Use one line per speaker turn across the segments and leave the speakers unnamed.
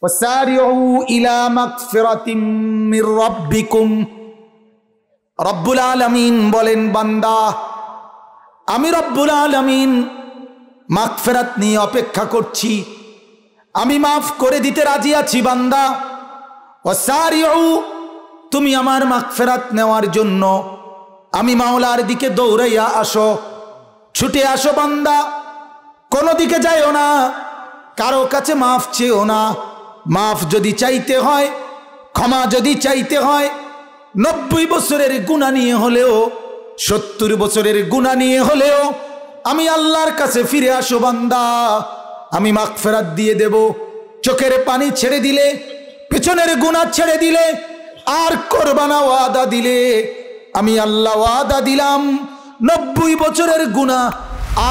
ওয়াসারিউ ইলা মাগফিরাতিম মির রাব্বিকুম। রব্বুল আলামিন বলেন, বান্দা আমি রব্বুল আলামিন মাগফিরাত নিয়ে অপেক্ষা করছি, আমি মাফ করে দিতে রাজি আছি বান্দা। ওয়াসারিউ, তুমি আমার মাগফিরাত নেওয়ার জন্য আমি মাওলার দিকে দৌড়াইয়া আসো, ছুটে আসো বান্দা। কোনো দিকে যাইও না, কারো কাছে মাফ চেও না। মাফ যদি চাইতে হয়, ক্ষমা যদি চাইতে হয়, 90 বছরের গুনাহ নিয়ে হলেও, 70 বছরের গুনাহ নিয়ে হলেও আমি আল্লাহর কাছে ফিরে আসো বান্দা, আমি মাগফিরাত দিয়ে দেব। চোখের পানি ছেড়ে দিলে, পিছনের গুনাহ ছেড়ে দিলে, আর করবা না ওয়াদা দিলে, আমি আল্লাহ ওয়াদা দিলাম 90 বছরের গুনাহ,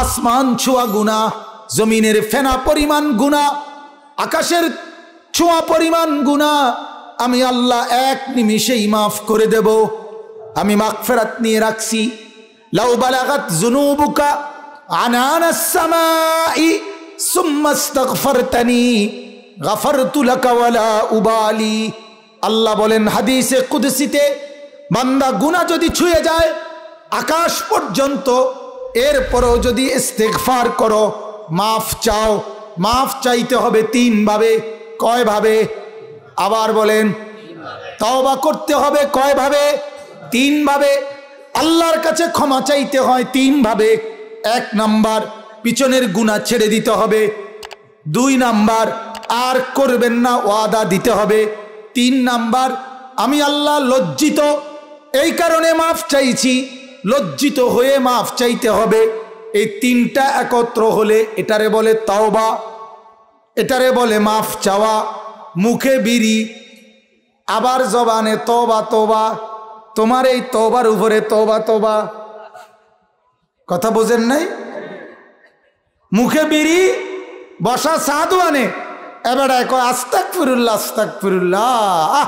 আসমান ছোঁয়া গুনাহ, জমিনের ফেনা পরিমাণ গুনাহ, আকাশের ছোঁয়া পরিমাণ গুনাহ আমি আল্লাহ এক নিমিষেই মাফ করে দেব। আমি মাগফিরাত নিয়ে রাখছি। লাউ বালাগাত যুনুবুকা আনানাস সামাই সুম্মা ইস্তাগফারতানি গাফারতু লাকা ওয়ালা উবালি। আল্লাহ বলেন হাদিসে কুদসিতে, বান্দা গুনাহ যদি ছুঁয়ে যায় আকাশ পর্যন্ত, এরপরও যদি ইস্তেগফার করো, মাফ চাও, মাফ চাইতে হবে 3 ভাবে। কয় ভাবে? আবার বলেন। তওবা করতে হবে কয় ভাবে? 3 ভাবে। আল্লাহর কাছে ক্ষমা চাইতে হয় 3 ভাবে। 1 নাম্বার, পিছনের গুনাহ ছেড়ে দিতে হবে। 2 নাম্বার, আর করবেন না ওয়াদা দিতে হবে। 3 নাম্বার, আমি আল্লাহ লজ্জিত, এই কারণে মাফ চাইছি, লজ্জিত হয়ে মাফ চাইতে হবে। এই 3টা একত্র হলে এটারে বলে তওবা, এটারে বলে মাফ চাওয়া। মুখে বিড়ি, আবার জবানে তওবা তওবা। তোমার এই তওবার উপরে তওবা তওবা, কথা বোঝেন নাই? মুখে বিড়ি, বসা সাধু আনে, এবার কয় আস্তাগফিরুল্লাহ আস্তাগফিরুল্লাহ।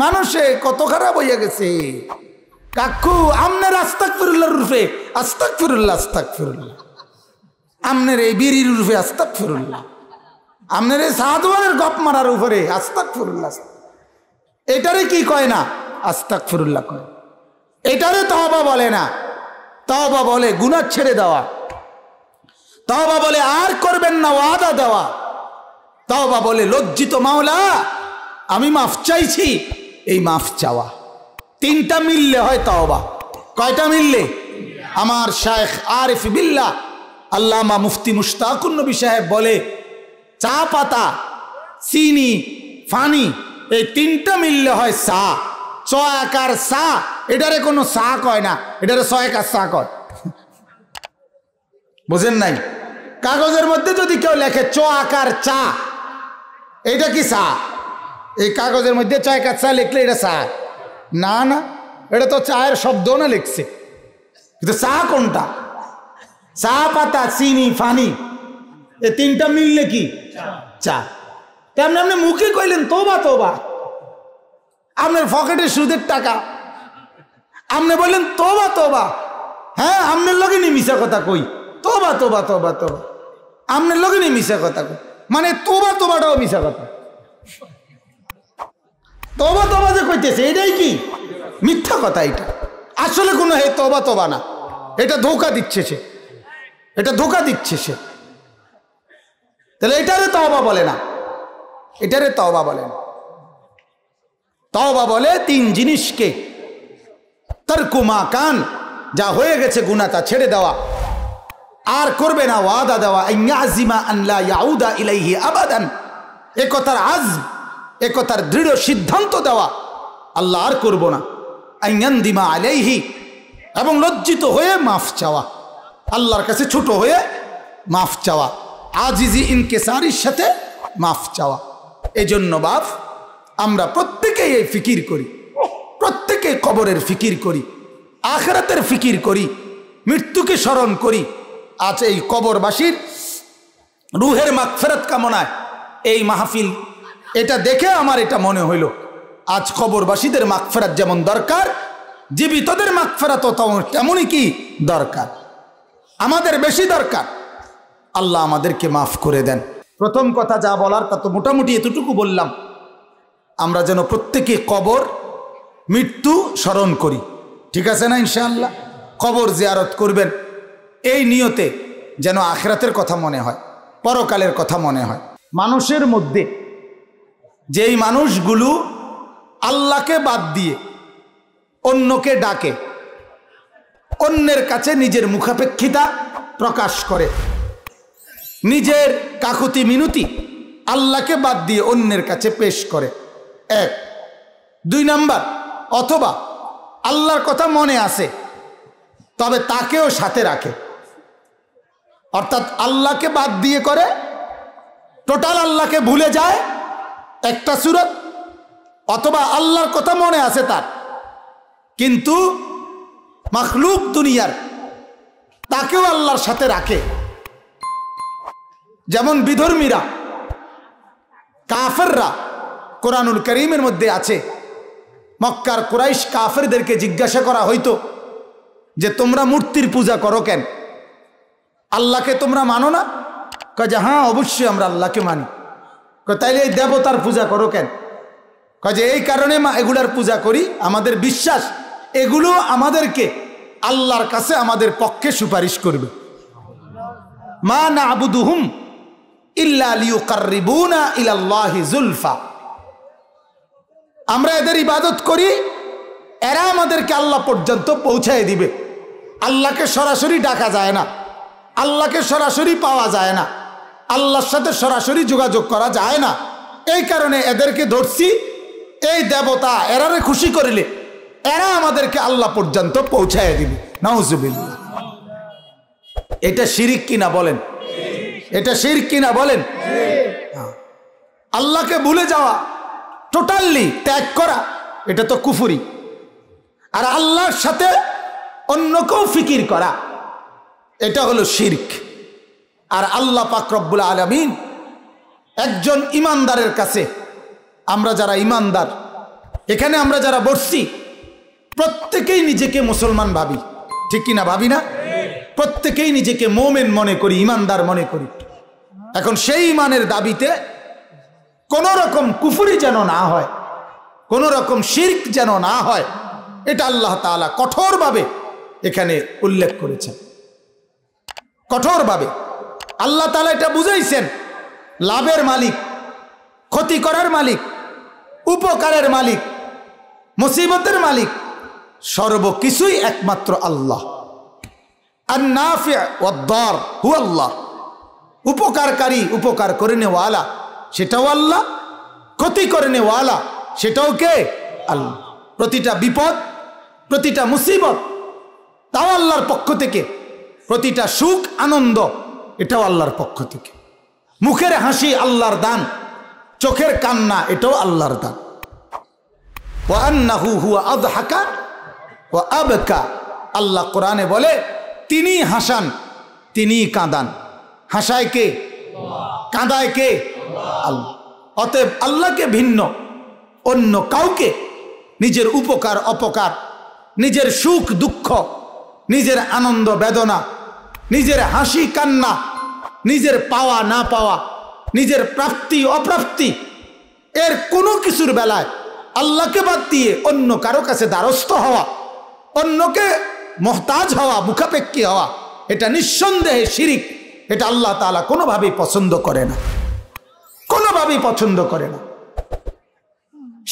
মানুষে কত খারাপ হইয়া গেছে কাকু। আমনের আস্তাগফিরুল্লাহর রূপে আস্তাগফিরুল্লাহ আস্তাগফিরুল্লাহ, আমনের এই বিড়ির রূপে আস্তাগফিরুল্লাহ, আমনের এই সাধুয়ানের গপ মারার উপরে আস্তাগফিরুল্লাহ। এটারে কি কয় না? আস্তাগফিরুল্লাহ কয়। এটারে তওবা বলে না। তওবা বলে গুনাহ ছেড়ে দেওয়া, তওবা বলে আর করবেন না ওয়াদা দেওয়া, তওবা বলে লজ্জিত মাওলা আমি মাফ চাইছি, এই মাফ চাওয়া। 3টা মিললে হয় তওবা। কয়টা মিললে? আমার শায়েখ আরিফ বিল্লাহ আল্লামা মুফতি মুশতাকুন নবী সাহেব বলে, চা পাতা, চিনি, পানি, এই 3টা মিললে হয় চা। চ আকার চা, এটারে কোনো চা কয় না, এটারে 6 আকার চা কয়। বুঝেন নাই? কাগজের মধ্যে যদি কেউ লেখে চ আকার চা, এটা কি চা? এই কাগজের মধ্যে 6 আকার চা লিখলে এটা চা না? না, এটা তো চায়ের শব্দ না লিখছে, কিন্তু চা কোনটা? চা পাতা, চিনি, পানি, এই 3টা মিললে কি চা। তেমনি আপনি মুখে কইলেন তওবা তওবা, আপনার পকেটে সুদের টাকা, আপনি বললেন তওবা তওবা। হ্যাঁ, আপনার লগে নি মিশা কথা কই, তওবা তওবা তওবা তওবা, আপনার লগে নি মিশা কথা কই, মানে তওবা তওবাটাও মিশা কথা। তওবা তওবা যে কইতেছে এটাই কি মিথ্যা কথা। এটা আসলে কোনো হে তওবা তওবা না, এটা ধোঁকা দিচ্ছে সে, এটা ধোঁকা দিচ্ছে সে। তাহলে এটারে তওবা বলে না, এটারে তওবা বলে না। তওবা বলে 3 জিনিসকে, তারকু মা কান, যা হয়ে গেছে গুনাহ তা ছেড়ে দেওয়া, আর করবে না ওয়াদা দেওয়া, আইয়াজিমা আন লা ইয়াউদা ইলাইহি আবাদান, একতার আজম, একতার দৃঢ় সিদ্ধান্ত দেওয়া, আল্লাহ আর করব না। আইয়ান্দিমা আলাইহি, এবং লজ্জিত হয়ে মাফ চাওয়া, আল্লাহর কাছে ছোট হয়ে মাফ চাওয়া, আজিজি ইনকিসারির সাথে মাফ চাওয়া। এজন্য বাপ আমরা প্রত্যেকেই এই ফিকির করি, প্রত্যেকেই কবরের ফিকির করি, আখিরাতের ফিকির করি, মৃত্যুকে স্মরণ করি। আজ এই কবরবাসীর রুহের মাগফিরাত কামনায় এই মাহফিল, এটা দেখে আমার এটা মনে হইল, আজ কবরবাসীদের মাগফিরাত যেমন দরকার, জীবিতদের মাগফিরাতও তেমনই কি দরকার, আমাদের বেশি দরকার। আল্লাহ আমাদেরকে মাফ করে দেন। প্রথম কথা যা বলার তা তো মোটামুটি এতটুকু বললাম, আমরা যেন প্রত্যেকে কবর মৃত্যু স্মরণ করি, ঠিক আছে না? ইনশাআল্লাহ কবর জিয়ারত করবেন এই নিয়তে, যেন আখিরাতের কথা মনে হয়, পরকালের কথা মনে হয়। মানুষের মধ্যে যেই মানুষগুলো আল্লাহকে বাদ দিয়ে অন্যকে ডাকে, অন্যের কাছে নিজের মুখাপেক্ষিতা প্রকাশ করে, নিজের কাকুতি মিনতি আল্লাহকে বাদ দিয়ে অন্যের কাছে পেশ করে, এক। 2 নাম্বার, অথবা আল্লাহর কথা মনে আছে তবে তাকেও সাথে রাখে, অর্থাৎ আল্লাহকে বাদ দিয়ে করে, টোটাল আল্লাহকে ভুলে যায় একটা সূরত, অথবা আল্লাহর কথা মনে আছে তার, কিন্তু মাখলুক দুনিয়ার তাকেও আল্লাহর সাথে রাখে। যেমন বিধর্মীরা, কাফেররা, কোরআনুল কারীমের মধ্যে আছে, মক্কার কুরাইশ কাফেরদেরকে জিজ্ঞাসা করা হইতো যে তোমরা মূর্তির পূজা করো কেন, আল্লাহকে তোমরা মানো না? কয় যে হ্যাঁ অবশ্যই আমরা আল্লাহকে মানি। কয় তাইলে এই দেবতার পূজা করো কেন? কয় যে এই কারণে এগুলার পূজা করি, আমাদের বিশ্বাস এগুলো আমাদেরকে আল্লাহর কাছে আমাদের পক্ষে সুপারিশ করবে। মা না'বুদুহুম ইল্লা লিয়ুকাররিবুনা ইলাল্লাহি যুলফা, আমরা এদের ইবাদত করি, এরা আমাদেরকে আল্লাহ পর্যন্ত পৌঁছায় দিবে। আল্লাহকে সরাসরি ডাকা যায় না, আল্লাহকে সরাসরি পাওয়া যায় না, আল্লাহর সাথে সরাসরি যোগাযোগ করা যায় না। এই কারণে এদেরকে ধরছি, এই দেবতা এরারে খুশি করিলে এরা আমাদেরকে আল্লাহ পর্যন্ত পৌঁছায় দিবে। নাউজুবিল্লাহ। এটা শিরিক কিনা বলেন? এটা শিরক কিনা বলেন? আল্লাহকে ভুলে যাওয়া, টোটালি ত্যাগ করা, এটা তো কুফরি। আর আল্লাহর সাথে অন্যকেও ফিকির করা, এটা হলো শিরক। আর আল্লাহ পাক রব্বুল আলামিন একজন ইমানদারের কাছে, আমরা যারা ইমানদার এখানে আমরা যারা বসছি প্রত্যেকেই নিজেকে মুসলমান ভাবি, ঠিক কিনা? ভাবি না? প্রত্যেকেই নিজেকে মোমেন মনে করি, ইমানদার মনে করি। এখন সেই ইমানের দাবিতে কোন রকম কুফরি যেন না হয়, কোন রকম শিরক যেন না হয়, এটা আল্লাহ তাআলা কঠোরভাবে এখানে উল্লেখ করেছেন। কঠোরভাবে আল্লাহ তাআলা এটা বুঝাইছেন। লাভের মালিক, ক্ষতি করার মালিক, উপকারের মালিক, মুসিবতের মালিক, সর্বকিছুই একমাত্র আল্লাহ। আন-নাফি' ওয়াদ-দার হুয়া আল্লাহ। উপকারকারী, উপকার করে নেওয়ালা সেটাও আল্লাহ, ক্ষতি করে নেওয়ালা সেটাও কে? আল্লাহ। প্রতিটা বিপদ, প্রতিটা মুসিবত তাও আল্লাহর পক্ষ থেকে, প্রতিটা সুখ আনন্দ এটাও আল্লাহর পক্ষ থেকে। মুখের হাসি আল্লাহর দান, চোখের কান্না এটাও আল্লাহর দান। ওয়া আন্নাহু হুয়া আযহাকা ওয়া আবকা, আল্লাহ কোরআনে বলে তিনি হাসান, তিনি কাঁদান। হাসায় কে? কাঁদায় কে? আল্লাহ। অতএব আল্লাহকে ভিন্ন অন্য কাউকে নিজের উপকার অপকার, নিজের সুখ দুঃখ, নিজের আনন্দ বেদনা, নিজের হাসি কান্না, নিজের পাওয়া না পাওয়া, নিজের প্রাপ্তি অপ্রাপ্তি, এর কোনো কিছুর বেলায় আল্লাহকে বাদ দিয়ে অন্য কারো কাছে দ্বারস্থ হওয়া, অন্যকে মুহতাজ হওয়া, মুখাপেক্ষী হওয়া, এটা নিঃসন্দেহে শিরিক। এটা আল্লাহ তাআলা কোনোভাবেই পছন্দ করে না, কোনোভাবেই পছন্দ করে না।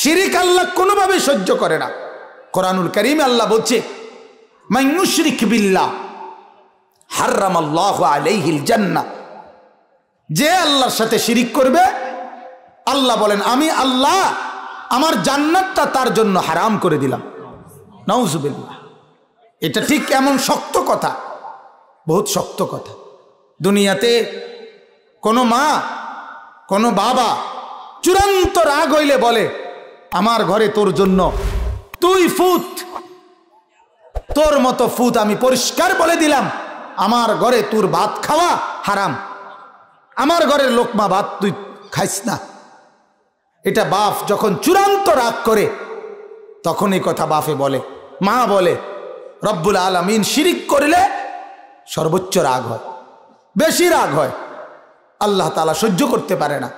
শিরিক আল্লাহ কোনোভাবেই সহ্য করে না। কোরআনুল কারীমে আল্লাহ বলছে, মান ইউশরিক বিল্লাহ হারামাল্লাহু আলাইহিল জান্নাহ, যে আল্লাহর সাথে শিরিক করবে আল্লাহ বলেন আমি আল্লাহ আমার জান্নাতটা তার জন্য হারাম করে দিলাম। নাউজুবিল্লাহ। এটা ঠিক এমন শক্ত কথা, বহুত শক্ত কথা। দুনিয়াতে কোনো মা, কোনো বাবা চূড়ান্ত রাগ হইলে বলে আমার ঘরে তোর জন্য তুই ফুত, তোর মতো ফুত আমি পরিষ্কার বলে দিলাম, আমার ঘরে তোর ভাত খাওয়া হারাম, আমার ঘরের লোকমা ভাত তুই খাইস না। এটা বাপ যখন চূড়ান্ত রাগ করে তখন এই কথা বাপে বলে, মা বলে। রব্বুল আলামিন শিরিক করলে সর্বোচ্চ রাগ হয়, বেশি রাগ হয়। আল্লাহ তাআলা সহ্য করতে পারে না।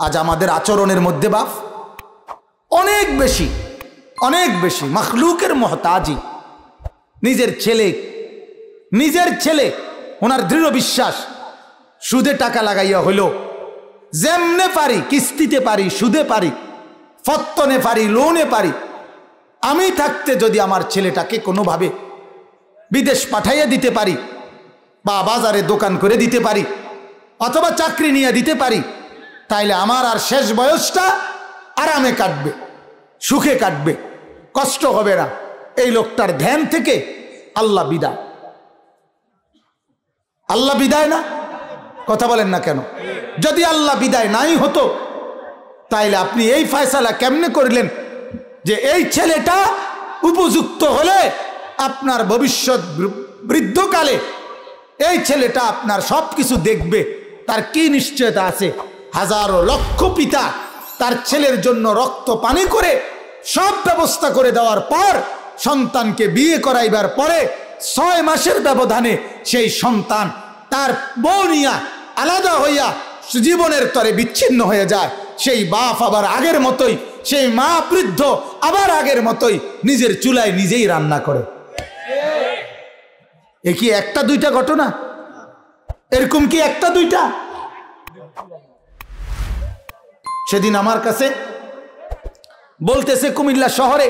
আজ আমাদের আচরণের মধ্যে বাপ অনেক বেশি মখলুকের মহতাজি। নিজের ছেলে ওনার দৃঢ় বিশ্বাস সুদে টাকা লাগাইয়া হইল, যেমনে পারি কিস্তিতে পারি, সুদে পারি, ফত্তনে পারি, লোনে পারি, আমি থাকতে যদি আমার ছেলেটাকে কোনোভাবে বিদেশ পাঠাইয়া দিতে পারি বা বাজারে দোকান করে দিতে পারি অথবা চাকরি নিয়ে দিতে পারি, তাইলে আমার আর শেষ বয়সটা আরামে কাটবে, সুখে কাটবে, কষ্ট হবে না। এই লোকটার ধ্যান থেকে আল্লাহ বিদায় না? কথা বলেন না কেন? যদি আল্লাহ বিদায় নাই হতো তাইলে আপনি এই ফয়সালা কেমনে করলেন যে এই ছেলেটা উপযুক্ত হলে আপনার ভবিষ্যৎ বৃদ্ধকালে এই ছেলেটা আপনার সব কিছু দেখবে? তার কি নিশ্চয়তা আছে? হাজারো লক্ষ পিতা তার ছেলের জন্য রক্ত পানি করে সব ব্যবস্থা করে দেওয়ার পর সন্তানকে বিয়ে করাইবার পরে 6 মাসের ব্যবধানে সেই সন্তান তার বউ নিয়া আলাদা হইয়া জীবনের তরে বিচ্ছিন্ন হয়ে যায়। সেই বাপ আবার আগের মতোই, সেই মা বৃদ্ধ আবার আগের মতোই নিজের চুলায় নিজেই রান্না করে। এ কি একটা দুইটা ঘটনা? এরকম কি একটা দুইটা? সেদিন আমার কাছে বলতেছে কুমিল্লা শহরে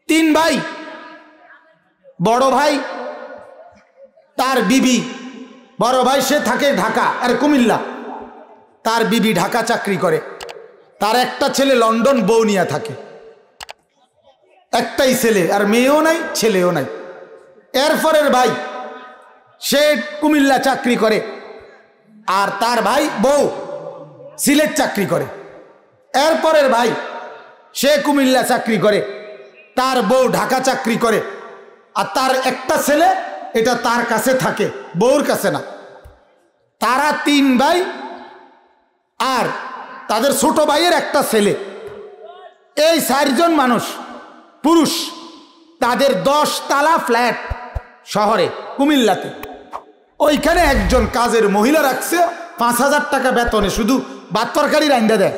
3 ভাই, বড় ভাই তার বিবি, বড় ভাই সে থাকে ঢাকা আর কুমিল্লা, তার বিবি ঢাকা চাকরি করে, তার একটা ছেলে লন্ডন বউ নিয়ে থাকে, একটাই ছেলে, আর মেয়েও নাই ছেলেও নাই। এরপরের ভাই সে কুমিল্লা চাকরি করে আর তার ভাই বউ সিলেট চাকরি করে। এরপরের ভাই সে কুমিল্লা চাকরি করে, তার বউ ঢাকা চাকরি করে, আর তার একটা ছেলে এটা তার কাছে থাকে, বউর কাছে না। তারা 3 ভাই আর তাদের ছোট ভাইয়ের একটা ছেলে, এই 4 জন মানুষ পুরুষ, তাদের 10 তালা ফ্ল্যাট শহরে কুমিল্লাতে। ওইখানে একজন কাজের মহিলা রাখছে 5,000 টাকা বেতনে, শুধু ভাত তরকারি রান্না দেয়।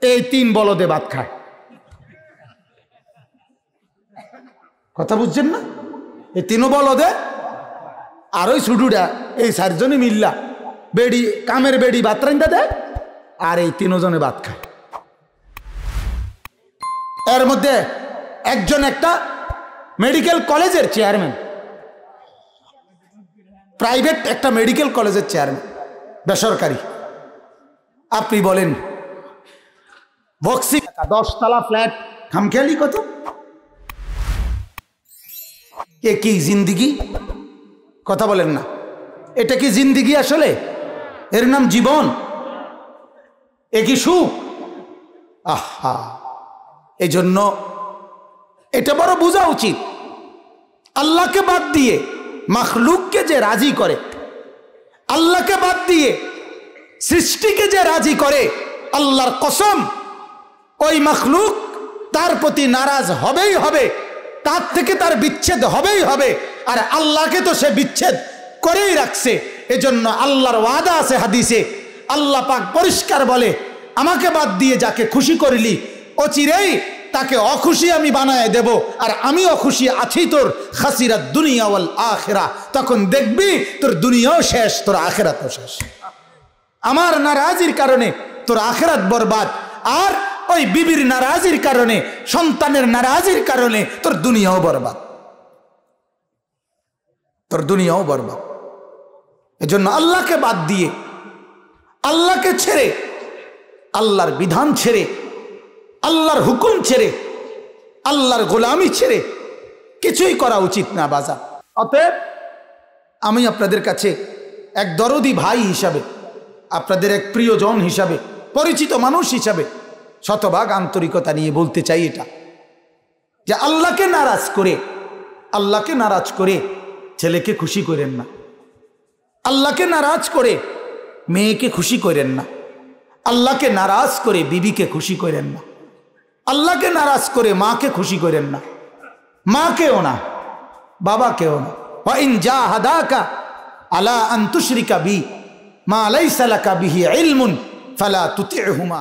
এই 3 বলদে ভাত খায়। কথা বুঝছেন না? এই 3 বলদে আর ওই ছুটুটা এই 4 জনে মিল্লা বেড়ি কামের বেড়ি ভাত রান্না দেয় আর এই 3 জনে ভাত খায়। এর মধ্যে একজন একটা মেডিকেল কলেজের চেয়ারম্যান, প্রাইভেট একটা মেডিকেল কলেজের চেয়ারম্যান, বেসরকারি। আপনি বলেন বক্সি 10 তলা ফ্ল্যাট, খামখেয়ালি কত? এ কি জিন্দিগি? কথা বলেন না, এটা কি জিন্দিগি? আসলে এর নাম জীবন? এ কি সুখ? আহা, এই জন্য এটা বড় বোঝা উচিত। আল্লাহকে বাদ দিয়ে মখলুককে যে রাজি করে, আল্লাহকে বাদ দিয়ে সৃষ্টিকে যে রাজি করে, আল্লাহর কসম ওই মখলুক তার প্রতি নারাজ হবেই হবে, তার থেকে তার বিচ্ছেদ হবেই হবে। আর আল্লাহকে তো সে বিচ্ছেদ করেই রাখছে। এজন্য আল্লাহর ওয়াদা আছে হাদিসে, আল্লাহ পাক পরিষ্কার বলে, আমাকে বাদ দিয়ে যাকে খুশি করলি অচিরেই তাকে অখুশি আমি বানায় দেব, আর আমি অখুশি আছি তোর খাসিরাত দুনিয়া ওয়াল আখিরা। তখন দেখবি তোর দুনিয়াও শেষ, তোর আখিরাতও শেষ। আমার নারাজির কারণে তোর আখিরাত বরবাদ, আর ওই বিবির নারাজির কারণে, সন্তানের নারাজির কারণে তোর দুনিয়াও বরবাদ, তোর দুনিয়াও বরবাদ। এজন্য আল্লাহকে বাদ দিয়ে, আল্লাহকে ছেড়ে, আল্লাহর বিধান ছেড়ে, আল্লাহর হুকুম ছেড়ে, আল্লাহর গোলামি ছেড়ে কিছুই করা উচিত না বাজা। অতএব আমি আপনাদের কাছে এক দরদি ভাই হিসাবে, আপনাদের এক প্রিয়জন হিসাবে, পরিচিত মানুষ হিসাবে শতভাগ আন্তরিকতা নিয়ে বলতে চাই এটা, যে আল্লাহকে নারাজ করে ছেলেকে খুশি করেন না, আল্লাহকে নারাজ করে মেয়েকে খুশি করেন না, আল্লাহকে নারাজ করে বিবিকে খুশি করেন না, আল্লাহকে নারাজ করে মাকে খুশি করেন না, মাকেও না, বাবাকেও না। ওয়া ইন জাহাদাকা আলা আন তুশরিকা বি মা লাইসা লাকা বিহি ইলমুন ফালা তুতি'হুমা।